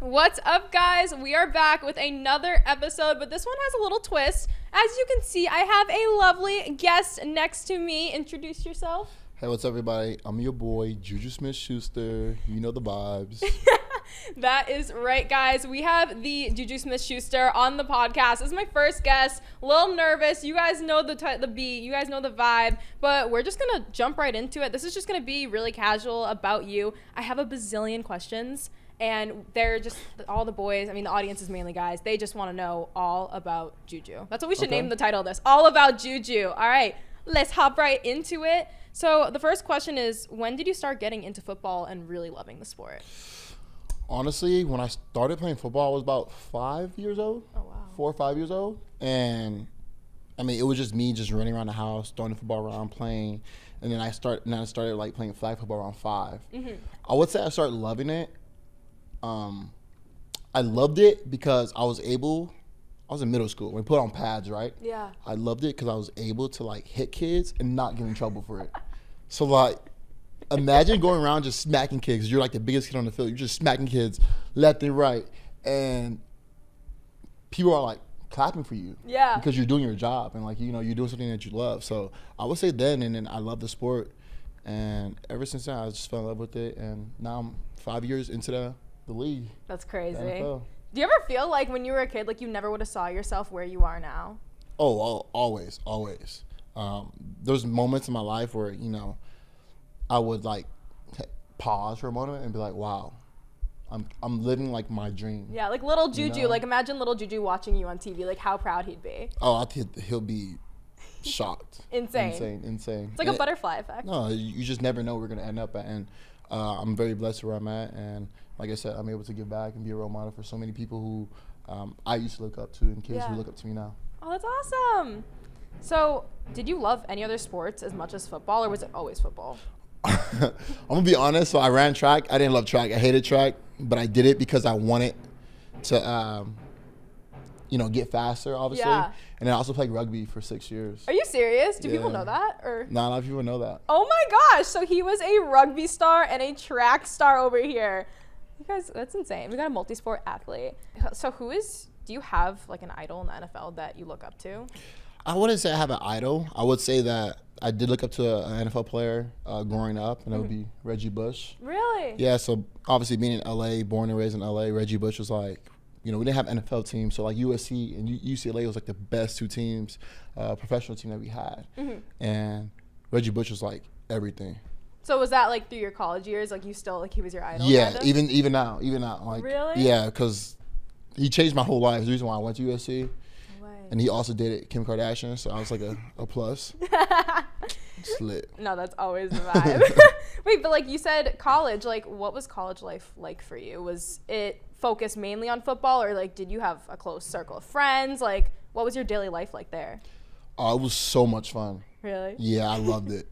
What's up, guys? We are back with another episode, but this one has a little twist. As you can see, I have a lovely guest next to me. Introduce yourself. Hey, what's up, everybody? I'm your boy, JuJu Smith-Schuster. You know the vibes. That is right, guys. We have the JuJu Smith-Schuster on the podcast. This is my first guest. A little nervous. You guys know the beat. You guys know the vibe. But we're just going to jump right into it. This is just going to be really casual about you. I have a bazillion questions. And they're just, all the boys, I mean, the audience is mainly guys. They just want to know all about JuJu. That's what we should name the title of this. All about JuJu. All right, let's hop right into it. So the first question is, when did you start getting into football and really loving the sport? Honestly, when I started playing football, I was about 5 years old. Oh, wow. 4 or 5 years old. And, I mean, it was just me just running around the house, throwing the football around, playing. And then I started like, playing flag football around 5. Mm-hmm. I would say I started loving it. I loved it because I was in middle school. We put on pads, right? Yeah. I loved it because I was able to like hit kids and not get in trouble for it. So like, imagine going around just smacking kids. You're like the biggest kid on the field. You're just smacking kids left and right, and people are like clapping for you. Yeah. Because you're doing your job and like you're doing something that you love. So I would say then, and then I love the sport, and ever since then I just fell in love with it, and now I'm 5 years into the league. That's crazy. NFL. Do you ever feel like when you were a kid, like you never would have saw yourself where you are now? Oh, always. There's moments in my life where, I would like pause for a moment and be like, wow, I'm living like my dream. Yeah, like little JuJu, like imagine little JuJu watching you on TV, like how proud he'd be. Oh, I think he'll be shocked. Insane. It's like a butterfly effect. No, you just never know where we're going to end up at. And I'm very blessed where I'm at. And like I said, I'm able to give back and be a role model for so many people who I used to look up to and kids who look up to me now. Oh, that's awesome. So, did you love any other sports as much as football, or was it always football? I'm going to be honest. So I ran track. I didn't love track. I hated track, but I did it because I wanted to, get faster, obviously. Yeah. And then I also played rugby for 6 years. Are you serious? Do people know that? Or Not a lot of people know that. Oh my gosh. So he was a rugby star and a track star over here. You guys, that's insane. We got a multi-sport athlete. So do you have like an idol in the NFL that you look up to? I wouldn't say I have an idol. I would say that I did look up to an NFL player growing up, and that would be Reggie Bush. Really? Yeah, so obviously being in LA, born and raised in LA, Reggie Bush was like, we didn't have NFL teams, so like USC and UCLA was like the best two teams, professional team that we had. Mm-hmm. And Reggie Bush was like everything. So was that like through your college years, like you still, like he was your idol? Yeah, kind of? even now. Like, really? Yeah, because he changed my whole life. The reason why I went to USC. No way. And he also dated Kim Kardashian, so I was like a plus. It's lit. No, that's always the vibe. Wait, but like you said college, like what was college life like for you? Was it focused mainly on football, or like did you have a close circle of friends? Like what was your daily life like there? Oh, it was so much fun. Really? Yeah, I loved it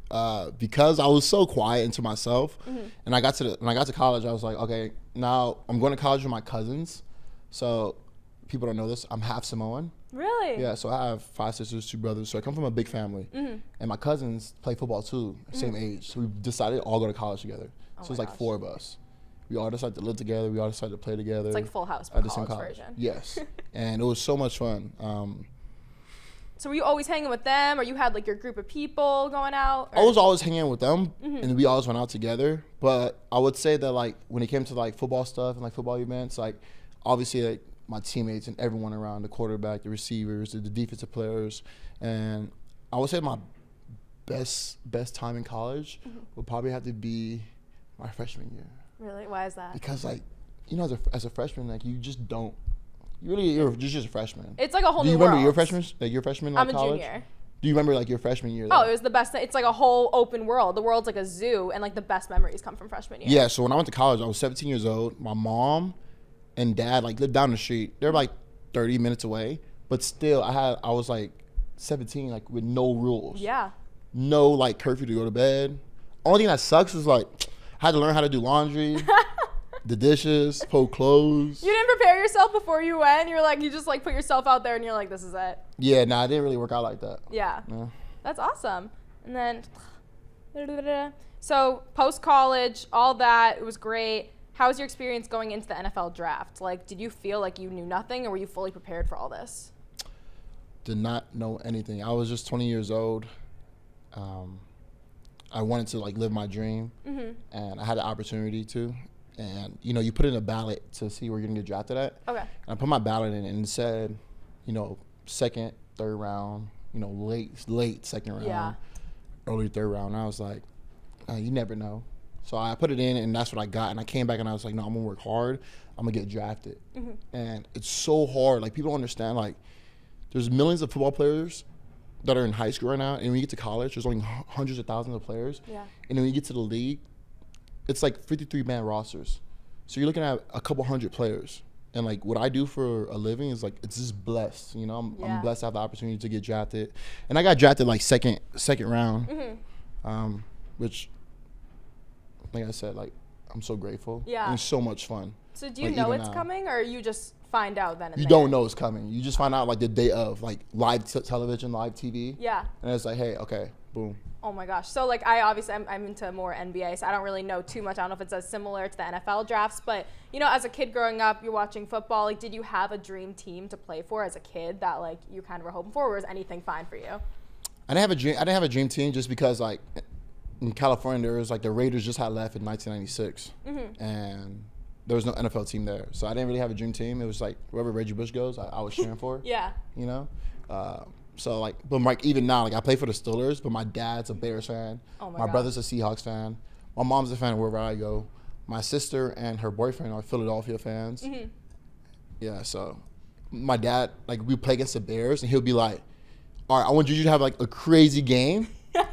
because I was so quiet into myself. Mm-hmm. And when I got to college, I was like, okay, now I'm going to college with my cousins. So people don't know this. I'm half Samoan. Really? Yeah, so I have 5 sisters, 2 brothers. So I come from a big family. Mm-hmm. And my cousins play football too, same age. So we decided to all go to college together. So it's like 4 of us. We all decided to live together. We all decided to play together. It's like Full House, but college version. Yes. And it was so much fun. So were you always hanging with them, or you had like your group of people going out? Or? I was always hanging with them, and we always went out together. But I would say that like when it came to like football stuff and like football events, like obviously like my teammates and everyone around, the quarterback, the receivers, the defensive players, and I would say my best time in college would probably have to be my freshman year. Really? Why is that? Because like as a freshman, like you just don't. You're just a freshman. It's like a whole new world. Do you remember your freshman like I'm a college? junior. Do you remember like your freshman year? Oh, it was the best. It's like a whole open world. The world's like a zoo, and like the best memories come from freshman year. Yeah. So when I went to college, I was 17 years old. My mom and dad like lived down the street. They're like 30 minutes away, but still, I was like 17, like with no rules. Yeah. No like curfew to go to bed. Only thing that sucks is like I had to learn how to do laundry. The dishes, fold clothes. You didn't prepare yourself before you went? You're like, you just like put yourself out there and you're like, this is it. Yeah, I didn't really work out like that. Yeah. That's awesome. And then, so post-college, all that, it was great. how was your experience going into the NFL draft? Like, did you feel like you knew nothing, or were you fully prepared for all this? Did not know anything. I was just 20 years old. I wanted to like live my dream, and I had the opportunity to. And you put in a ballot to see where you're gonna get drafted at. Okay. And I put my ballot in, and it said, second, third round, late second round, early third round. And I was like, you never know. So I put it in, and that's what I got. And I came back, and I was like, no, I'm gonna work hard. I'm gonna get drafted. And it's so hard. Like, people don't understand. Like, there's millions of football players that are in high school right now, and when you get to college, there's only hundreds of thousands of players. Yeah. And when you get to the league, it's like 53-man rosters. So you're looking at a couple hundred players. And like what I do for a living is like, it's just blessed. I'm blessed to have the opportunity to get drafted. And I got drafted like second round, which, like I said, like I'm so grateful. Yeah. And it's so much fun. So do you know it's coming, or you just find out then and You don't know it's coming. You just find out like the day of, like live television, live TV. Yeah. And it's like, hey, okay, boom. Oh my gosh. So like I'm into more NBA, so I don't really know too much. I don't know if it's as similar to the NFL drafts, but as a kid growing up, you're watching football. Like, did you have a dream team to play for as a kid that like you kind of were hoping for, or was anything fine for you? I didn't have a dream team just because like in California there was like the Raiders just had left in 1996, and there was no NFL team there, so I didn't really have a dream team. It was like wherever Reggie Bush goes, I was cheering for. Yeah. So like, but like even now, like I play for the Steelers, but my dad's a Bears fan. Oh my brother's a Seahawks fan. My mom's a fan wherever I go. My sister and her boyfriend are Philadelphia fans. Yeah, so my dad, like we play against the Bears, and he'll be like, "All right, I want you to have like a crazy game,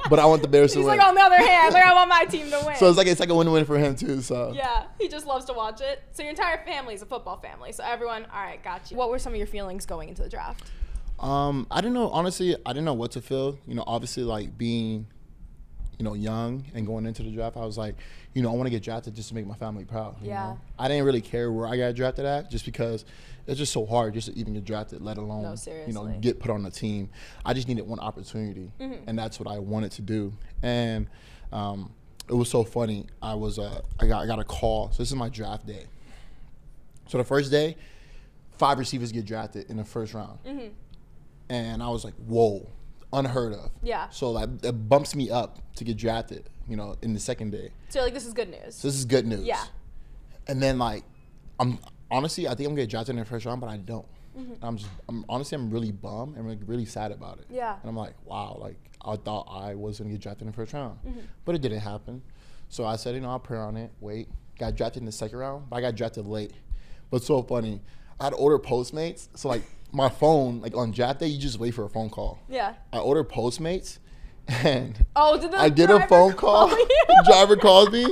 but I want the Bears to win." He's like, on the other hand, like I want my team to win. So it's like a win-win for him too. So yeah, he just loves to watch it. So your entire family is a football family. So everyone, all right, got you. What were some of your feelings going into the draft? I didn't know, honestly, I didn't know what to feel. Obviously, like being, young and going into the draft, I was like, I want to get drafted just to make my family proud. You know? I didn't really care where I got drafted at, just because it's just so hard just to even get drafted, let alone, get put on a team. I just needed one opportunity, and that's what I wanted to do. And it was so funny. I got a call. So this is my draft day. So the first day, 5 receivers get drafted in the first round. And I was like, whoa, unheard of. Yeah. So that bumps me up to get drafted, in the second day. So you're like, this is good news. So this is good news. Yeah. And then like, I think I'm gonna get drafted in the first round, but I don't. I'm really bummed and really sad about it. Yeah. And I'm like, wow, like I thought I was gonna get drafted in the first round, but it didn't happen. So I said, I'll pray on it, wait. Got drafted in the second round, but I got drafted late. But so funny, I had ordered Postmates, so like, my phone, like on draft day, you just wait for a phone call. Yeah. I ordered Postmates, and I did a phone call. The driver called me.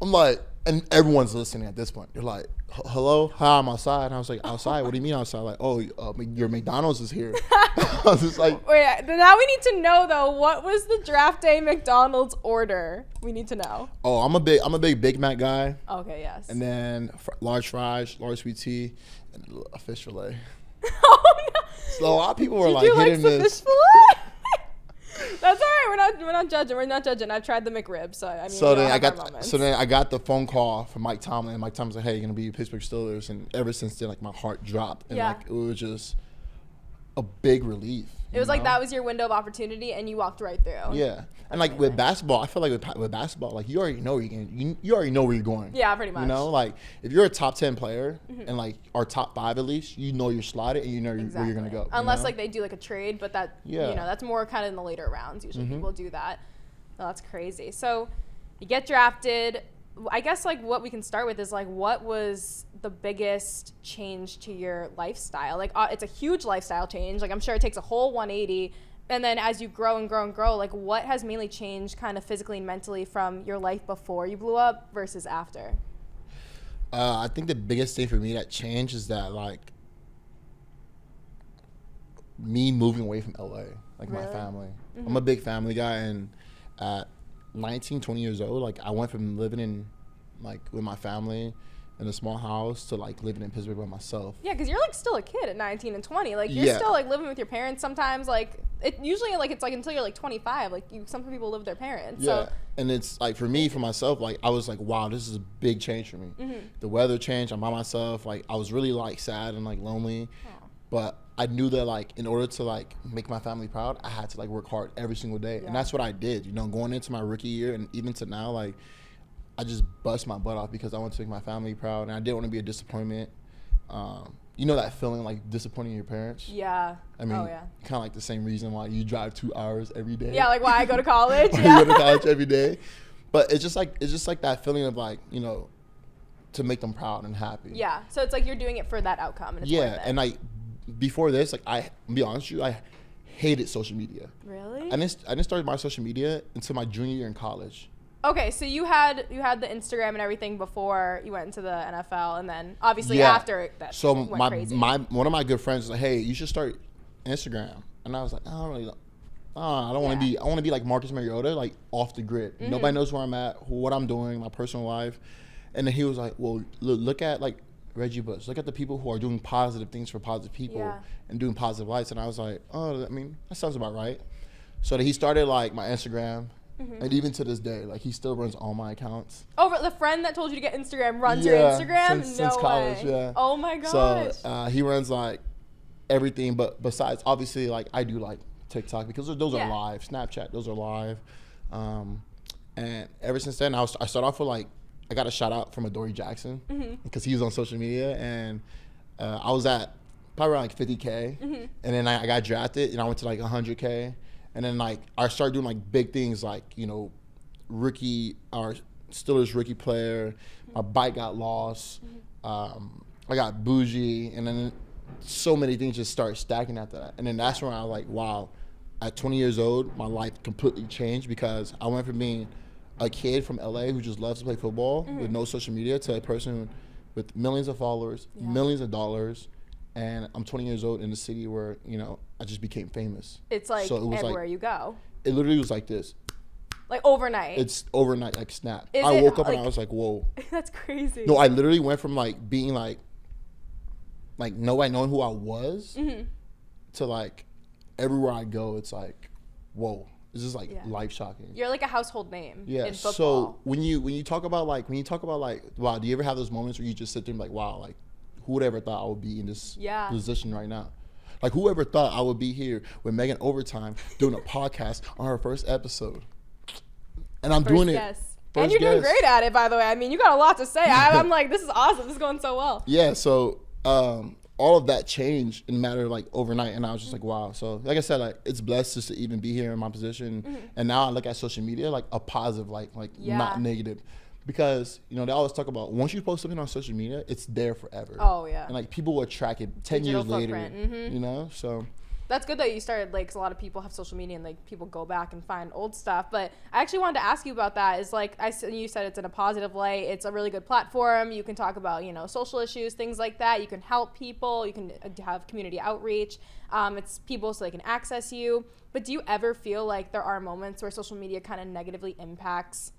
I'm like, and everyone's listening at this point. They're like, hello, hi, I'm outside. And I was like, outside? What do you mean outside? Like, oh, your McDonald's is here. I was just like, wait, now we need to know though, what was the draft day McDonald's order? We need to know. Oh, I'm a big Big Mac guy. Okay, yes. And then large fries, large sweet tea, and a fish fillet. Oh no! So a lot of people were like hitting this. Fish fillet? That's all right. We're not judging. We're not judging. I tried the McRib, so I mean. So then I got the phone call from Mike Tomlin. And Mike Tomlin's like, "Hey, you're gonna be Pittsburgh Steelers," and ever since then, like my heart dropped, and like it was just a big relief. It was like that was your window of opportunity, and you walked right through. Yeah, and like with basketball, I feel like with basketball, like you already know you already know where you're going. Yeah, pretty much. Like if you're a top 10 player and like or top 5 at least, you're slotted and you know where you're gonna go. Unless like they do like a trade, but that that's more kind of in the later rounds. Usually people do that. Oh, that's crazy. So you get drafted. I guess like what we can start with is like what was the biggest change to your lifestyle? Like it's a huge lifestyle change. Like I'm sure it takes a whole 180. And then as you grow and grow and grow, like what has mainly changed kind of physically and mentally from your life before you blew up versus after? I think the biggest thing for me that changed is that like me moving away from LA, like my family. I'm a big family guy, and at 19, 20 years old, like I went from living in like with my family in a small house to like living in Pittsburgh by myself. Yeah, because you're like still a kid at 19 and 20. Like you're still like living with your parents sometimes. Like it usually like it's like until you're like 25. Like some people live with their parents. Yeah, So. and it's like for myself, like I was like, wow, this is a big change for me. The weather changed. I'm by myself. Like I was really like sad and like lonely, but I knew that like in order to like make my family proud, I had to like work hard every single day, and that's what I did. You know, going into my rookie year and even to now, like I just bust my butt off because I want to make my family proud, and I didn't want to be a disappointment. You know that feeling like disappointing your parents? Yeah. I mean, kind of like the same reason why you drive 2 hours every day. Yeah, like why I go to college. You go to college every day, but it's just like that feeling of like, you know, to make them proud and happy. Yeah. So it's like you're doing it for that outcome, and it's worth it. And like before this, like I'll be honest with you, I hated social media. Really? I didn't start my social media until my junior year in college. Okay, so you had the Instagram and everything before you went into the NFL, and then obviously after that went crazy. One of my good friends was like, "Hey, you should start Instagram," and I was like, "I don't really, I don't want to be. I want to be like Marcus Mariota, like off the grid. Nobody knows where I'm at, what I'm doing, my personal life." And then he was like, "Well, look at like Reggie Bush. Look at the people who are doing positive things for positive people and doing positive lives." And I was like, "Oh, I mean, that sounds about right." So he started like my Instagram. And even to this day, like he still runs all my accounts. Oh, the friend that told you to get Instagram runs your Instagram? Since college, way. Oh my gosh. So he runs like everything, but besides, obviously, like I do like TikTok because those are live. Snapchat, those are live. And ever since then, I started off with like, I got a shout out from Adoree Jackson because he was on social media, and I was at probably around like 50K, and then I got drafted and I went to like 100K. And then like I started doing like big things like, you know, our Steelers rookie player, my bike got lost, I got Boujee, and then so many things just started stacking after that. And then that's when I was like, wow, at 20 years old, my life completely changed because I went from being a kid from LA who just loves to play football with no social media to a person with millions of followers, millions of dollars. And I'm 20 years old in a city where, you know, I just became famous. It's like so it was everywhere you go. It literally was like this. Like overnight. It's overnight, like snap. I woke up and I was like, whoa. That's crazy. No, I literally went from like being like nobody knowing who I was to like everywhere I go, it's like, whoa. This is like life shocking. You're like a household name in football. So when you talk about like, wow, do you ever have those moments where you just sit there and be like, wow, like, who would ever thought I would be in this position right now? Like, whoever thought I would be here with Megan Overtime doing a podcast on her first episode? And I'm doing it. And you're doing great at it, by the way. I mean, you got a lot to say. I'm like, this is awesome. This is going so well. Yeah, so all of that changed in a matter of like overnight. And I was just like, wow. So like I said, like it's blessed just to even be here in my position. And now I look at social media like a positive, like not negative. Because, you know, they always talk about once you post something on social media, it's there forever. Oh, yeah. And, like, people will track it 10 years later, you know? So that's good that you started, like, 'cause a lot of people have social media and, like, people go back and find old stuff. But I actually wanted to ask you about that. Is like, you said it's in a positive light. It's a really good platform. You can talk about, you know, social issues, things like that. You can help people. You can have community outreach. It's people so they can access you. But do you ever feel like there are moments where social media kind of negatively impacts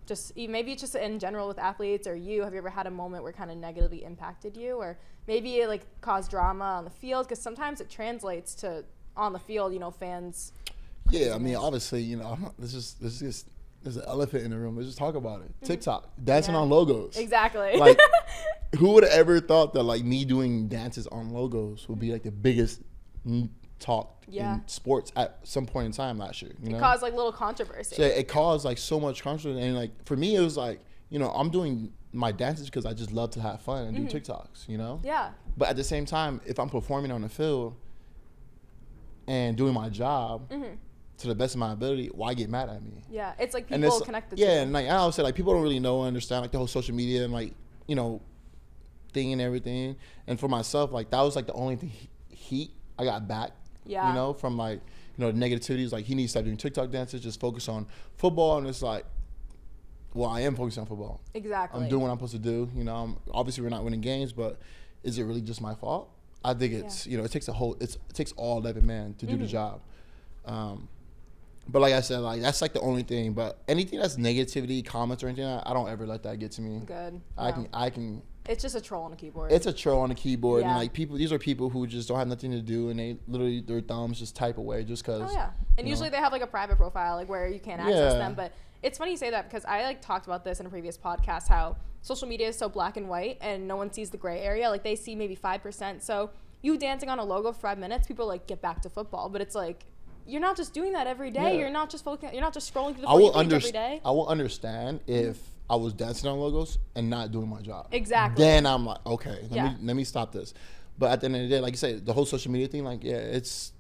just maybe it's just in general with athletes or you? Have you ever had a moment where it kind of negatively impacted you, or maybe it like caused drama on the field? Because sometimes it translates to on the field, you know, fans. Yeah, I mean, obviously, you know, there's an elephant in the room. Let's just talk about it. TikTok, dancing on logos. Exactly. Like, who would have ever thought that like me doing dances on logos would be like the biggest talk in sports at some point in time last year? You know? It caused like little controversy. So it caused like so much controversy, and like for me it was like, you know, I'm doing my dances because I just love to have fun and do TikToks, you know? Yeah. But at the same time, if I'm performing on the field and doing my job to the best of my ability, why get mad at me? Yeah, it's like people connected to and like I always say, like people don't really know or understand like the whole social media and like, you know, thing and everything. And for myself, like that was like the only thing heat I got back. Yeah. You know, from like, you know, the negativities, like he needs to stop doing TikTok dances, just focus on football. And it's like, well, I am focusing on football. Exactly. I'm doing what I'm supposed to do. You know, obviously we're not winning games, but is it really just my fault? I think it's, you know, it takes all 11 men to do the job. But like I said, like that's like the only thing. But anything that's negativity, comments or anything, I don't ever let that get to me. Good. I can. It's just a troll on a keyboard. It's a troll on a keyboard, Yeah. and like these are people who just don't have nothing to do, and they literally their thumbs just type away just because. Oh yeah, and usually they have like a private profile, like where you can't access Yeah. them. But it's funny you say that because I like talked about this in a previous podcast how social media is so black and white, and no one sees the gray area. Like they see maybe 5%. So you dancing on a logo for 5 minutes, people like get back to football, but it's like. You're not just doing that every day. Yeah. You're not just scrolling through the For You page every day. I will understand if I was dancing on logos and not doing my job. Exactly. Then I'm like, okay, Yeah. let me stop this. But at the end of the day, like you say, the whole social media thing, like, yeah, it's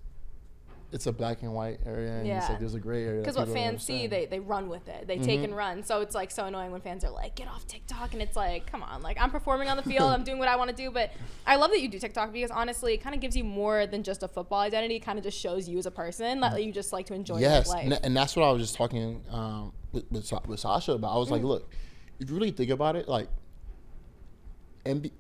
a black and white area, and it's Yeah. like there's a gray area. Because what fans see, they run with it. They take and run. So it's like so annoying when fans are like, get off TikTok. And it's like, come on. Like I'm performing on the field. I'm doing what I want to do. But I love that you do TikTok because honestly, it kind of gives you more than just a football identity. It kind of just shows you as a person that you just like to enjoy your life. And that's what I was just talking with Sasha about. I was like, look, if you really think about it, like,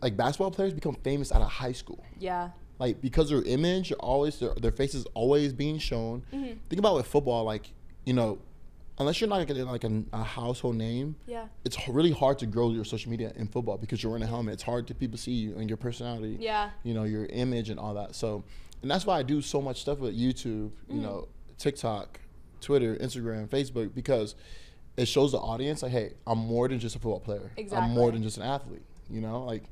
like basketball players become famous out of high school. Yeah. Like because their image, their face is always being shown. Think about with football, like unless you're not like a household name, it's really hard to grow your social media in football because you're wearing a helmet. It's hard to people see you and your personality, your image and all that. So, and that's why I do so much stuff with YouTube, TikTok, Twitter, Instagram, Facebook, because it shows the audience like, hey, I'm more than just a football player. Exactly. I'm more than just an athlete. Like.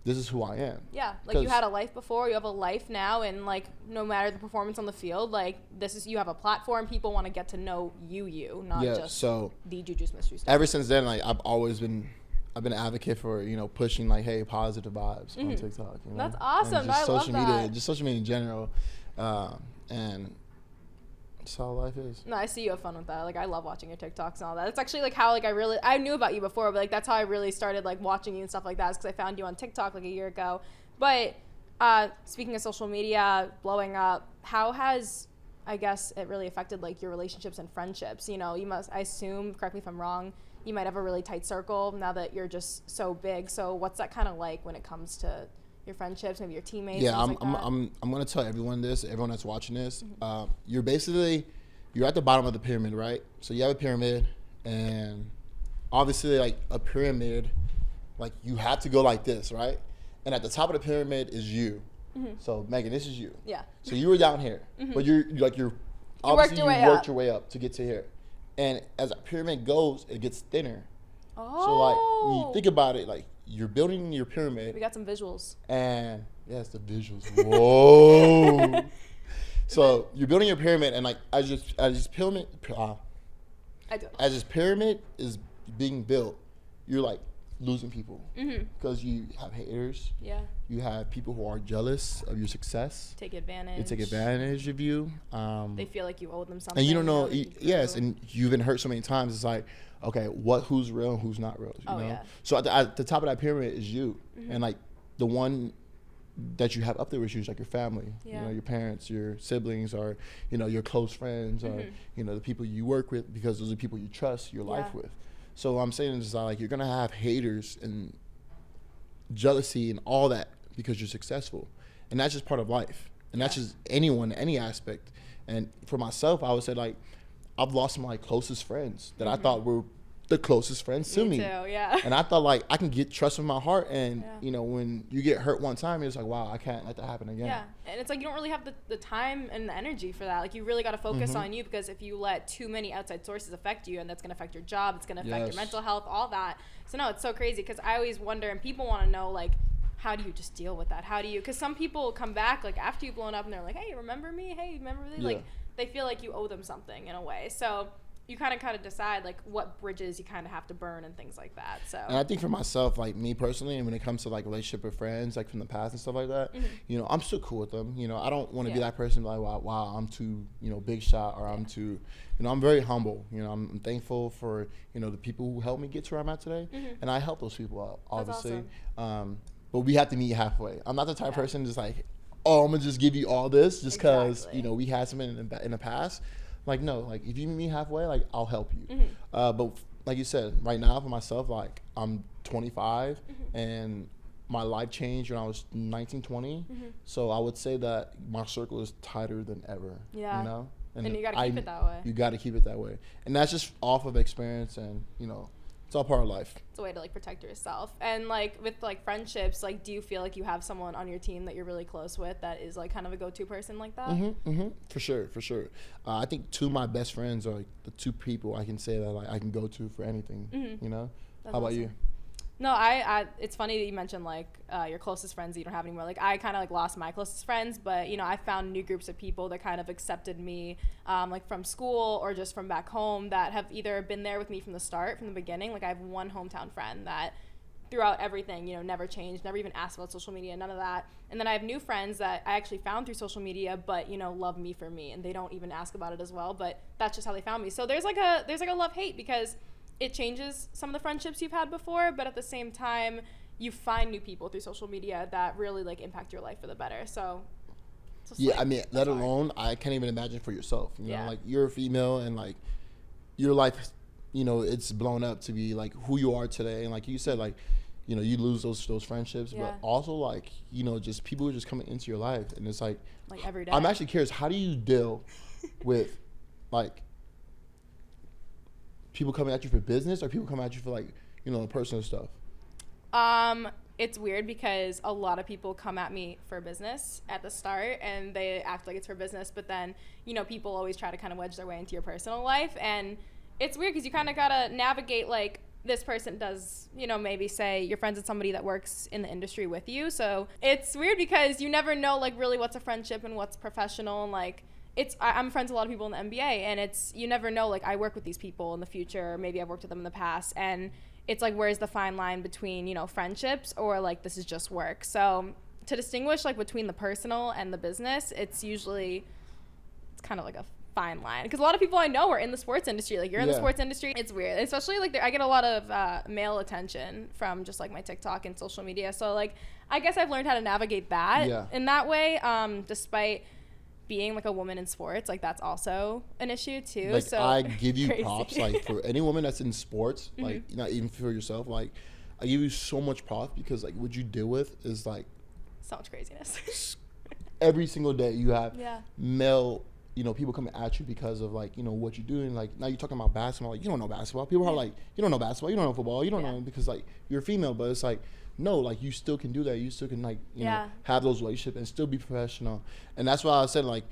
This is who I am. Yeah, like you had a life before, you have a life now, and like no matter the performance on the field, like you have a platform. People want to get to know you, not just the JuJu Smith-Schuster. Ever since then, like I've been an advocate for pushing like, hey, positive vibes on TikTok. That's awesome. I love that. Media, just social media in general, and that's how life is. No, I see you have fun with that. Like I love watching your TikToks and all that. It's actually like how like I knew about you before, but like that's how I really started like watching you and stuff like that. Is because I found you on TikTok like a year ago. But speaking of social media blowing up, how has I guess it really affected like your relationships and friendships? You must, I assume, correct me if I'm wrong, you might have a really tight circle now that you're just so big. So what's that kind of like when it comes to your friendships, maybe your teammates? Yeah, I'm gonna tell everyone that's watching this. You're at the bottom of the pyramid, right? So you have a pyramid, and obviously like a pyramid, like you have to go like this, right? And at the top of the pyramid is you. So Megan, this is you. Yeah. So you were down here, but you worked your way up to get to here. And as a pyramid goes, it gets thinner. Oh. So like when you think about it, like you're building your pyramid. We got some visuals. And yes, the visuals. Whoa. So you're building your pyramid, and like as this pyramid is being built, you're like losing people because you have haters. Yeah. You have people who are jealous of your success. Take advantage. They take advantage of you. They feel like you owe them something. And you don't know. Yes, and you've been hurt so many times. It's like, okay, who's real and who's not real? You know? Yeah. So at the top of that pyramid is you, and like the one that you have up there with you is like your family. Yeah. Your parents, your siblings, or your close friends, or the people you work with, because those are people you trust your life with. So what I'm saying is like you're gonna have haters and jealousy and all that because you're successful, and that's just part of life, and that's just anyone, any aspect. And for myself, I would say like I've lost my closest friends that I thought were the closest friends to me. Too, yeah. And I thought like I can get trust in my heart, and when you get hurt one time, it's like, wow, I can't let that happen again. Yeah, and it's like you don't really have the time and the energy for that. Like you really got to focus on you, because if you let too many outside sources affect you, and that's going to affect your job, it's going to affect your mental health, all that. So no, it's so crazy, because I always wonder, and people want to know, like, how do you just deal with that? How do you, because some people come back like after you've blown up and they're like, hey, remember me? Hey, remember me? Like they feel like you owe them something in a way. So you kind of decide like what bridges you kind of have to burn and things like that. So, and I think for myself, like me personally, and when it comes to like relationship with friends, like from the past and stuff like that, I'm still cool with them. I don't want to be that person like, wow, I'm too, big shot, or I'm too, I'm very humble. I'm thankful for, the people who helped me get to where I'm at today, and I help those people out, obviously. Awesome. But we have to meet halfway. I'm not the type of person just like, oh, I'm gonna just give you all this just because we had something in the past. Like, no, like if you meet me halfway, like I'll help you. But like you said, right now for myself, like I'm 25 and my life changed when I was 19, 20. So I would say that my circle is tighter than ever. Yeah. And you got to keep it that way. You got to keep it that way. And that's just off of experience, and, you know, it's all part of life. It's a way to, like, protect yourself. And, like, with, like, friendships, like, do you feel like you have someone on your team that you're really close with that is, like, kind of a go-to person like that? For sure. I think two of my best friends are, like, the two people I can say that, like, I can go to for anything, you know? That's How about awesome. you? No, I it's funny that you mentioned, like, your closest friends that you don't have anymore. Like, I kind of, like, lost my closest friends, but, you know, I found new groups of people that kind of accepted me, like, from school or just from back home that have either been there with me from the start, from the beginning. Like, I have one hometown friend that throughout everything, you know, never changed, never even asked about social media, none of that. And then I have new friends that I actually found through social media, but, you know, love me for me, and they don't even ask about it as well, but that's just how they found me. So there's like a love-hate, because it changes some of the friendships you've had before, but at the same time, you find new people through social media that really, like, impact your life for the better. So, yeah, like, I mean, let alone, I can't even imagine for yourself. You know, like, you're a female, and, like, your life, you know, it's blown up to be, like, who you are today. And, like you said, like, you know, you lose those friendships, but also, like, you know, just people who are just coming into your life. And it's like every day. I'm actually curious, how do you deal with, like, people coming at you for business, or people coming at you for, like, you know, personal stuff? It's weird because a lot of people come at me for business at the start, and they act like it's for business, but then, you know, people always try to kind of wedge their way into your personal life, and it's weird because you kind of gotta navigate, like, this person does, you know, maybe say you're friends with somebody that works in the industry with you, so it's weird because you never know, like, really what's a friendship and what's professional. And, like, I'm friends with a lot of people in the NBA, and it's, you never know, like, I work with these people in the future, or maybe I've worked with them in the past, and it's like, where's the fine line between, you know, friendships or, like, this is just work. So to distinguish, like, between the personal and the business, it's kind of like a fine line, because a lot of people I know are in the sports industry. Like, you're in the sports industry, it's weird, especially, like, I get a lot of male attention from just, like, my TikTok and social media, so, like, I guess I've learned how to navigate that in that way, despite being, like, a woman in sports. Like, that's also an issue too. Like, so I give you props, like, for any woman that's in sports, like, not even for yourself, like, I give you so much props, because, like, what you deal with is, like, so much craziness. Every single day you have male, you know, people coming at you because of, like, you know, what you're doing. Like, now you're talking about basketball, like, you don't know basketball. People are like, you don't know basketball, you don't know football, you don't know, because, like, you're a female. But it's like, no, like, you still can do that. You still can, like, you know, have those relationships and still be professional. And that's why I said, like,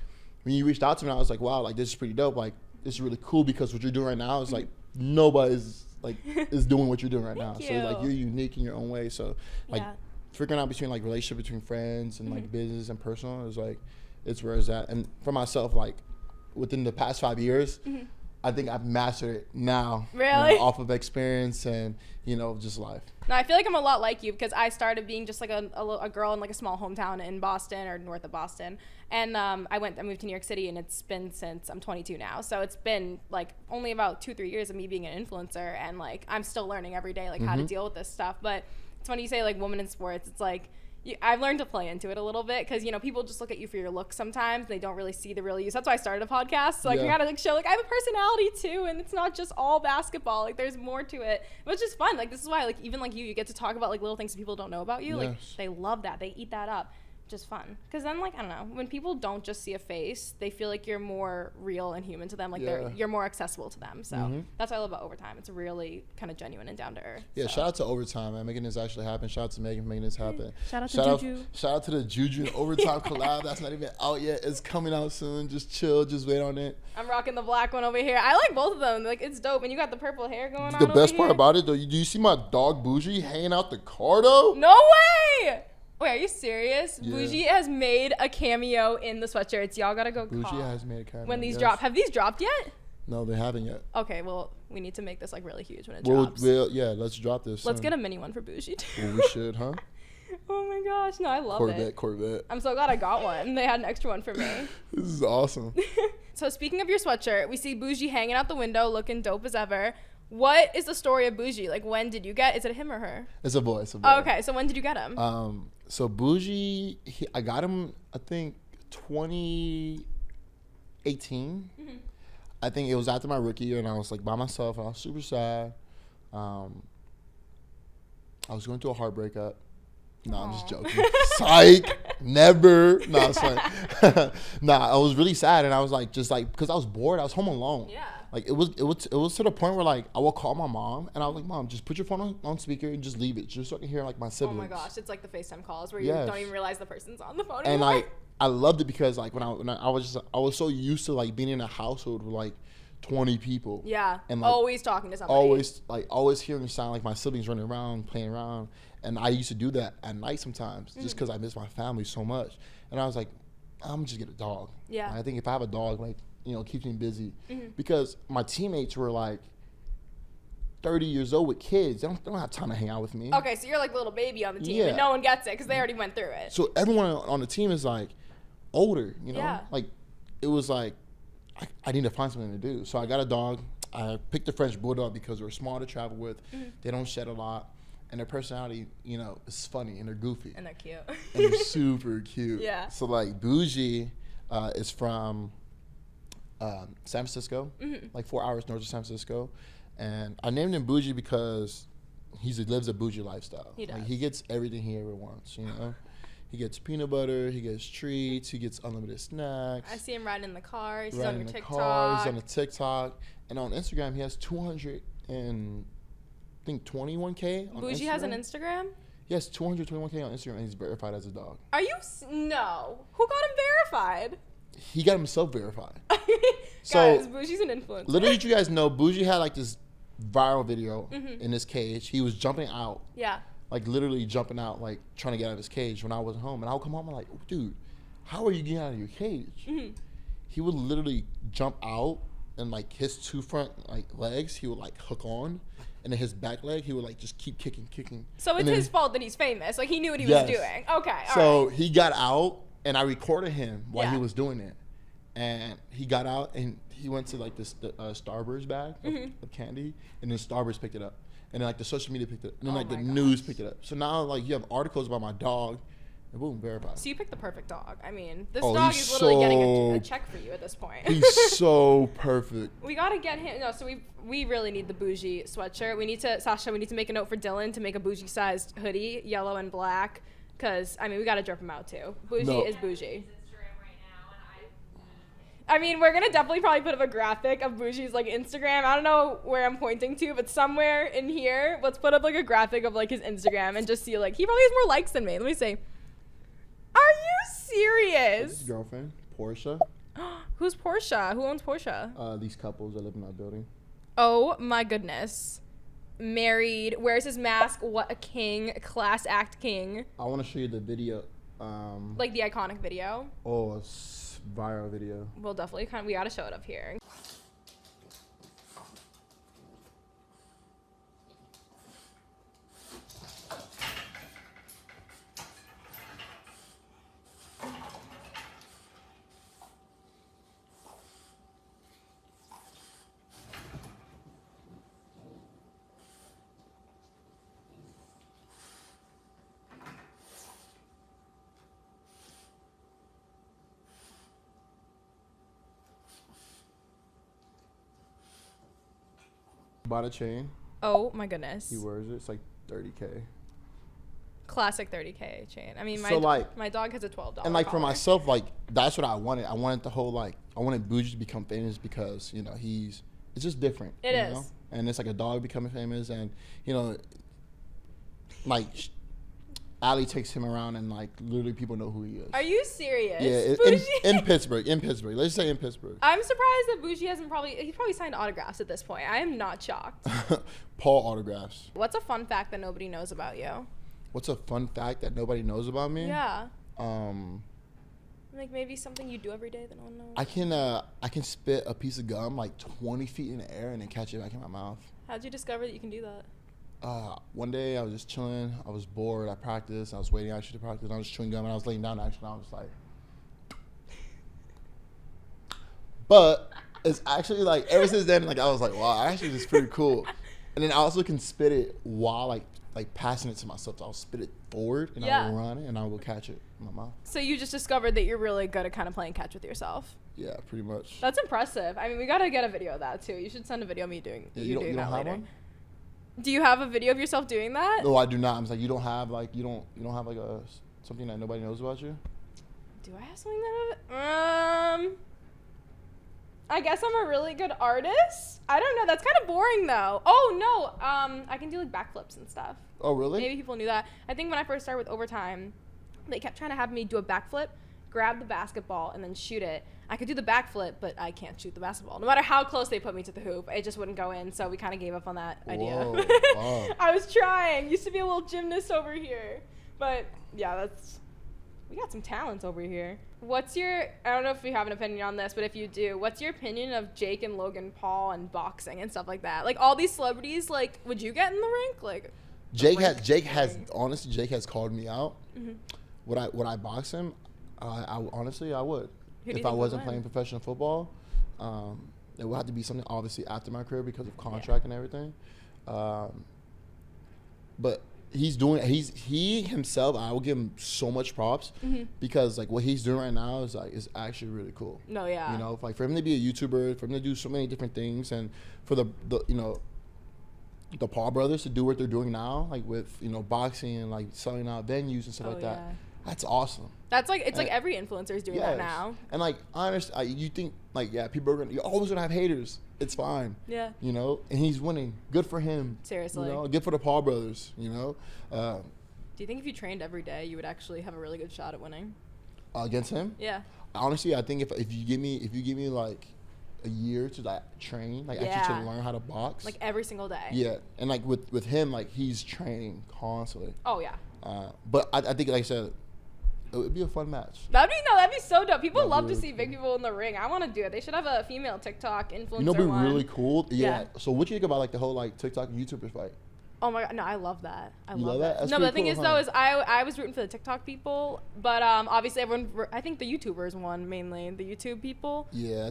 when you reached out to me, I was like, wow, like, this is pretty dope. Like, this is really cool, because what you're doing right now is, like, nobody's, like, is doing what you're doing right now. So, like, you're unique in your own way. So, like, figuring out between, like, relationship between friends and, like, business and personal is, like, it's where it's at. And for myself, like, within the past 5 years, I think I've mastered it now. Really? You know, off of experience and, you know, just life. No, I feel like I'm a lot like you, because I started being just, like, a girl in, like, a small hometown in Boston, or north of Boston. And I moved to New York City, and it's been since I'm 22 now. So it's been, like, only about 2-3 years of me being an influencer. And, like, I'm still learning every day, like, how to deal with this stuff. But it's funny you say, like, woman in sports. It's like, I've learned to play into it a little bit, because, you know, people just look at you for your look sometimes. They don't really see the real you. So that's why I started a podcast. So, like, you gotta, like, show, like, I have a personality too, and it's not just all basketball. Like, there's more to it. But it's just fun. Like, this is why, like, even like you get to talk about, like, little things that people don't know about you. Like, they love that. They eat that up. Just fun. Because then, like, I don't know, when people don't just see a face, they feel like you're more real and human to them. Like, you're more accessible to them. So that's what I love about Overtime. It's really kind of genuine and down to earth. Yeah, so. Shout out to Overtime, man, making this actually happen. Shout out to Megan for making this happen. Shout out to JuJu. Shout out to the JuJu and Overtime collab. That's not even out yet. It's coming out soon. Just chill. Just wait on it. I'm rocking the black one over here. I like both of them. Like, it's dope. And you got the purple hair going on. The best part about it, though, do you see my dog Boujee hanging out the car, though? No way! Wait, are you serious? Yeah. Boujee has made a cameo in the sweatshirts. Y'all gotta go Boujee has made a cameo. When these drop. Have these dropped yet? No, they haven't yet. Okay, well, we need to make this, like, really huge when it drops. Yeah, let's drop this. Let's get a mini one for Boujee, too. Well, we should, huh? Oh my gosh, no, I love it. Corvette. I'm so glad I got one. They had an extra one for me. This is awesome. So speaking of your sweatshirt, we see Boujee hanging out the window looking dope as ever. What is the story of Boujee? Like, when did you is it him or her? It's a boy. Oh, okay, so when did you get him? So Boujee, I got him, I think, 2018. I think it was after my rookie year, and I was, like, by myself, and I was super sad. I was going through a heartbreak up. No, I'm just joking. Psych. Never. No, it's fine. Nah, I was really sad, and I was like, just like, because I was bored. I was home alone. Yeah. Like it was to the point where like I would call my mom, and I was like, Mom, just put your phone on speaker and just leave it, just so I can hear like my Oh siblings. my gosh, it's like the FaceTime calls where you Yes. don't even realize the person's on the phone And anymore. I loved it because like when I was so used to like being in a household with like 20 people. Yeah. And like, always talking to somebody. always hearing the sound like my siblings running around, playing around. And I used to do that at night sometimes just because I miss my family so much. And I was like, I'm just get a dog. Yeah. And I think if I have a dog, like, you know, it keeps me busy. Because my teammates were like 30 years old with kids. They don't have time to hang out with me. Okay, so you're like the little baby on the team, Yeah. and no one gets it because they already went through it. So everyone on the team is like older, you know? Yeah. Like it was like I need to find something to do. So I got a dog. I picked a French bulldog because they're small to travel with. They don't shed a lot. And their personality, you know, is funny and they're goofy. And they're cute. And they're super cute. Yeah. So like Boujee is from San Francisco, like 4 hours north of San Francisco. And I named him Boujee because he lives a bougie lifestyle. He does. Like, he gets everything he ever wants, you know? He gets peanut butter, he gets treats, he gets unlimited snacks. I see him riding in the car. He's riding on your in the TikTok. car, he's on the TikTok. And on Instagram, he has 21K on Boujee Instagram. has an Instagram? He has 221K on Instagram, and he's verified as a dog. Are you? No. Who got him verified? He got himself verified. Guys, Boujee's an influencer. Literally, you guys know, Boujee had like this viral video in his cage. He was jumping out. Yeah. Like literally jumping out, like trying to get out of his cage when I wasn't home. And I would come home and I'm like, dude, how are you getting out of your cage? He would literally jump out and like his two front like legs, he would like hook on. And then his back leg, he would like just keep kicking. So it's then, his fault that he's famous. Like he knew what he Yes. was doing. Okay. All So right. he got out and I recorded him while Yeah. he was doing it. And he got out and he went to like this Starburst bag of candy, and then Starburst picked it up, and then like the social media picked it up, and then Oh like the my news gosh. picked it up. So now like you have articles about my dog, and boom, verified. So you picked the perfect dog. I mean, this Oh, dog he's is literally getting a so- check for you at this point. He's so perfect. We gotta get him. No, so we really need the Boujee sweatshirt. We need to, Sasha. We need to make a note for Dylan to make a Boujee sized hoodie, yellow and black. Cause I mean, we gotta drip him out too. Boujee No. is Boujee. I mean, we're gonna definitely probably put up a graphic of Boujee's like Instagram. I don't know where I'm pointing to, but somewhere in here, let's put up like a graphic of like his Instagram and just see like he probably has more likes than me. Let me see. Are you His serious? girlfriend, Portia. Who's Portia? Who owns Portia? These couples that live in our building. Oh my goodness. Married, wears his mask, what a king, class act king. I want to show you the video. Like the iconic video. Oh, it's viral video. We'll definitely we gotta show it up here. Bought a chain. Oh my goodness. He wears it. It's like 30K. Classic 30K chain. I mean, So, like- my dog has a $12 And like for collar. myself, like that's what I wanted. I wanted the whole like I wanted Boujee to become famous because you know it's just different. It you is. know? And it's like a dog becoming famous, and you know, like Ali takes him around, and like literally people know who he is. Are you serious? Yeah, Boujee? in Pittsburgh. Let's say in Pittsburgh. I'm surprised that Boujee he's probably signed autographs at this point. I am not shocked. Paul autographs. What's a fun fact that nobody knows about you? What's a fun fact that nobody knows about me? Yeah. Um, Like maybe something you do every day that no one knows. I can spit a piece of gum like 20 feet in the air and then catch it back in my mouth. How'd you discover that you can do that? One day I was just chilling. I was bored. I practiced. I was waiting actually to practice. And I was chewing gum and I was laying down actually. And I was like, but it's actually like ever since then, like I was like, wow, actually this is pretty cool. And then I also can spit it while like passing it to myself. So I'll spit it forward and I will run it and I will catch it in my mouth. So you just discovered that you're really good at kind of playing catch with yourself. Yeah, pretty much. That's impressive. I mean, we gotta get a video of that too. You should send a video of me doing Yeah, you doing you that don't have later. one? Do you have a video of yourself doing that? No, I do not. I'm like, you don't have like a Something that nobody knows about you? Do I have something that I guess I'm a really good artist. I don't know. That's kind of boring though. Oh no. I can do like backflips and stuff. Oh really? Maybe people knew that. I think when I first started with Overtime, they kept trying to have me do a backflip, grab the basketball, and then shoot it. I could do the backflip, but I can't shoot the basketball. No matter how close they put me to the hoop, it just wouldn't go in. So we kind of gave up on that idea. Wow. I was trying. Used to be a little gymnast over here, but yeah, we got some talents over here. I don't know if you have an opinion on this, but if you do, what's your opinion of Jake and Logan Paul and boxing and stuff like that? Like all these celebrities, like, would you get in the rink? Like, Jake has called me out. Mm-hmm. Would I box him? I honestly, I would. If I wasn't playing professional football, it would have to be something obviously after my career because of contract and everything. But he himself, I will give him so much props because like what he's doing right now is actually really cool. No, yeah. You know, like for him to be a YouTuber, for him to do so many different things, and for the Paul brothers to do what they're doing now, like with boxing and like selling out venues and stuff like that. That's awesome. That's like like every influencer is doing that now. And like I understand, you think like people you're always gonna have haters. It's fine. Yeah. And he's winning. Good for him. Seriously. Good for the Paul brothers. Do you think if you trained every day, you would actually have a really good shot at winning? Against him? Yeah. Honestly, I think if you give me like a year to like train, like actually to learn how to box, like every single day. Yeah, and like with him, like he's training constantly. Oh yeah. But I think, like I said, it would be a fun match. That'd be so dope. People love to see big people in the ring. I want to do it. They should have a female TikTok influencer. Be really cool. Yeah. So what do you think about like the whole like TikTok and YouTubers fight? Oh my god, no, I love that. I love that. That's no, but the thing cool, is though, is I was rooting for the TikTok people, but obviously I think the YouTubers won mainly, the YouTube people. Yeah.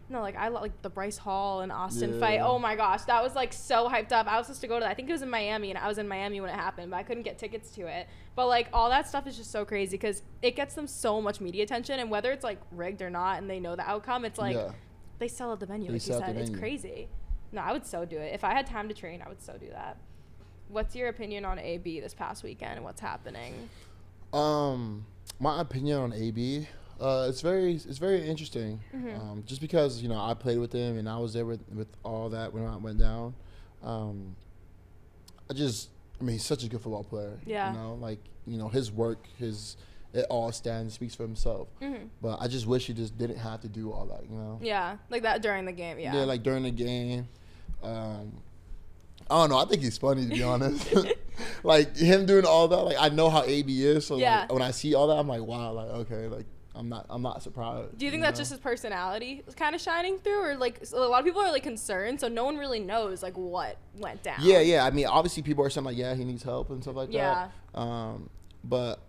No, like I like the Bryce Hall and Austin fight. Oh my gosh, that was like so hyped up. I was supposed to go to that. I think it was in Miami, and I was in Miami when it happened, but I couldn't get tickets to it. But like all that stuff is just so crazy because it gets them so much media attention, and whether it's like rigged or not, and they know the outcome, it's like they sell at the venue, like you said. It's crazy. No, I would so do it. If I had time to train, I would so do that. What's your opinion on AB this past weekend and what's happening? My opinion on AB. It's very interesting. Just because I played with him and I was there with all that when it went down. He's such a good football player. Yeah. His work, it all speaks for himself. But I just wish he just didn't have to do all that. Yeah, like that during the game. Yeah. Yeah, like during the game. I don't know. I think he's funny, to be honest. Like him doing all that. Like I know how AB is, so like, when I see all that, I'm like, wow. Like okay, like. I'm not surprised. Do you think that's just his personality kind of shining through, or like a lot of people are like concerned, so no one really knows like what went down? Yeah. I mean, obviously people are saying like, yeah, he needs help and stuff like that. But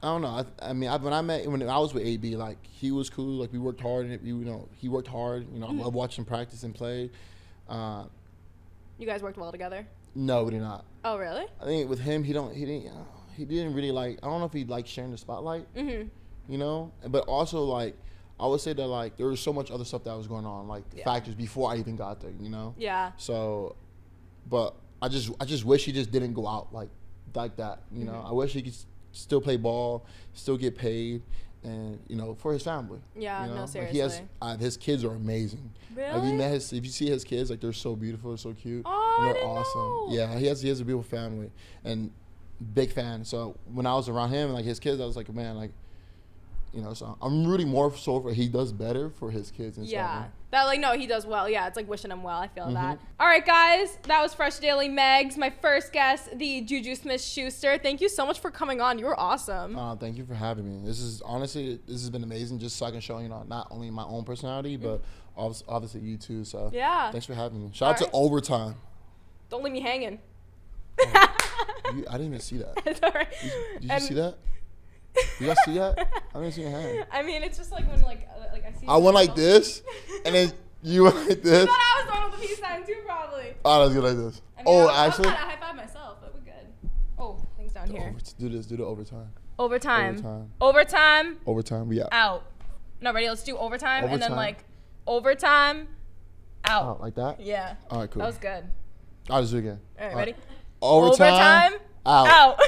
I don't know. When I was with AB, like he was cool. Like we worked hard, and he worked hard. I love watching him practice and play. You guys worked well together? No, we did not. Oh, really? I think with him, he didn't really like. I don't know if he liked sharing the spotlight. But also like, I would say that like there was so much other stuff that was going on, like factors before I even got there. Yeah. So, but I just wish he just didn't go out like that. I wish he could still play ball, still get paid, and for his family. Yeah. No, seriously. Like his kids are amazing. Really? Like if you see his kids, like they're so beautiful, so cute. Oh, and they're I didn't awesome. know. Yeah, he has a beautiful family and big fan. So when I was around him and like his kids, I was like, man, like, so I'm rooting more so for he does better for his kids and stuff. Yeah. That like no, he does well. Yeah, it's like wishing him well. I feel that. All right, guys, that was Fresh Daily Meggs. My first guest, the JuJu Smith-Schuster. Thank you so much for coming on. You were awesome. Thank you for having me. This has been amazing. Just so I can show not only my own personality, but obviously you too. So yeah, thanks for having me. Shout out to Overtime. Don't leave me hanging. I didn't even see that. It's all right. Did you see that? You guys see that? I didn't see your hand. I mean, it's just like when like I see. I went like this, and then you went like this. You thought I was throwing the peace sign too, probably. Oh, let's go like this. I mean, actually. I high five myself, but we're good. Oh, things down here. Do the overtime. Overtime. We out. No, ready? Let's do overtime. And then like overtime. Out. Like that? Yeah. All right, cool. That was good. I'll just do it again. All right, ready? Overtime. Out.